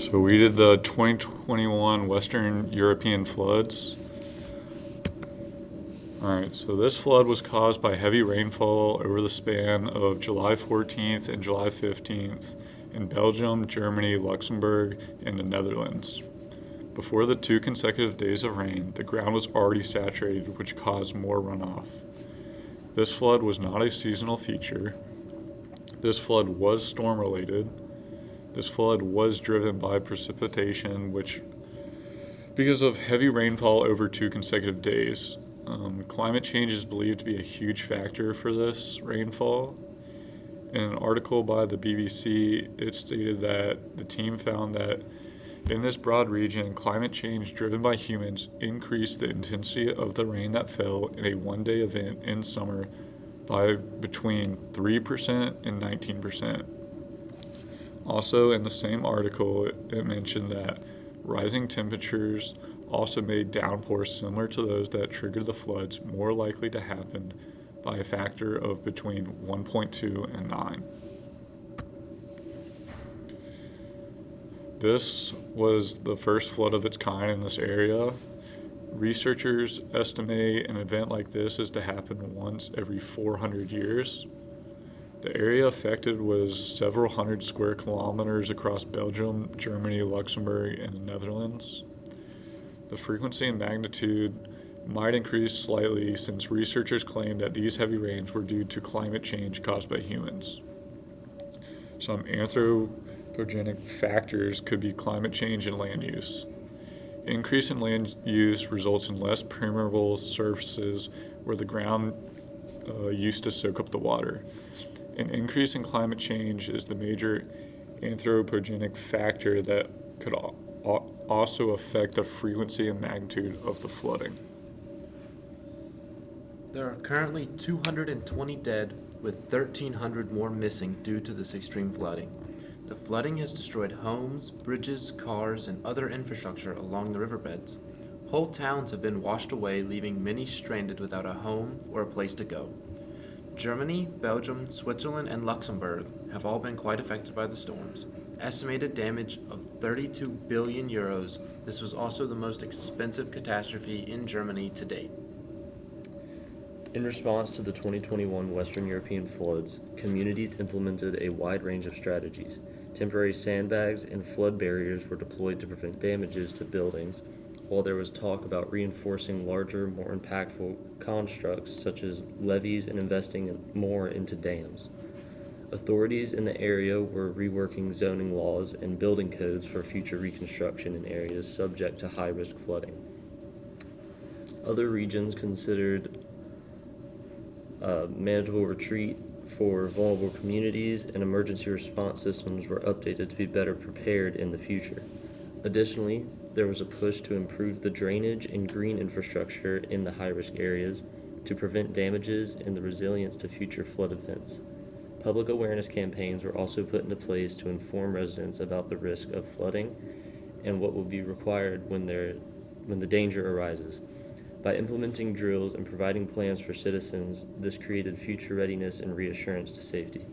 So we did the 2021 Western European floods. Alright, so this flood was caused by heavy rainfall over the span of July 14th and July 15th in Belgium, Germany, Luxembourg, and the Netherlands. Before the 2 consecutive days of rain, the ground was already saturated, which caused more runoff. This flood was not a seasonal feature. This flood was storm-related. This flood was driven by precipitation, which, because of heavy rainfall over 2 consecutive days. Climate change is believed to be a huge factor for this rainfall. In an article by the BBC, it stated that the team found that in this broad region, climate change driven by humans increased the intensity of the rain that fell in a one-day event in summer by between 3% and 19%. Also, in the same article, it mentioned that rising temperatures also made downpours similar to those that triggered the floods more likely to happen by a factor of between 1.2 and 9. This was the first flood of its kind in this area. Researchers estimate an event like this is to happen once every 400 years. The area affected was several hundred square kilometers across Belgium, Germany, Luxembourg, and the Netherlands. The frequency and magnitude might increase slightly since researchers claim that these heavy rains were due to climate change caused by humans. Some anthropogenic factors could be climate change and land use. Increase in land use results in less permeable surfaces where the ground used to soak up the water. An increase in climate change is the major anthropogenic factor that could also affect the frequency and magnitude of the flooding. There are currently 220 dead, with 1,300 more missing due to this extreme flooding. The flooding has destroyed homes, bridges, cars, and other infrastructure along the riverbeds. Whole towns have been washed away, leaving many stranded without a home or a place to go. Germany, Belgium, Switzerland, and Luxembourg have all been quite affected by the storms. Estimated damage of 32 billion euros. This was also the most expensive catastrophe in Germany to date. In response to the 2021 Western European floods, communities implemented a wide range of strategies. Temporary sandbags and flood barriers were deployed to prevent damages to buildings, while there was talk about reinforcing larger, more impactful constructs such as levees and investing more into dams. Authorities in the area were reworking zoning laws and building codes for future reconstruction in areas subject to high-risk flooding. Other regions considered manageable retreat for vulnerable communities, and emergency response systems were updated to be better prepared in the future. Additionally, there was a push to improve the drainage and green infrastructure in the high-risk areas to prevent damages and the resilience to future flood events. Public awareness campaigns were also put into place to inform residents about the risk of flooding and what will be required when the danger arises. By implementing drills and providing plans for citizens, this created future readiness and reassurance to safety.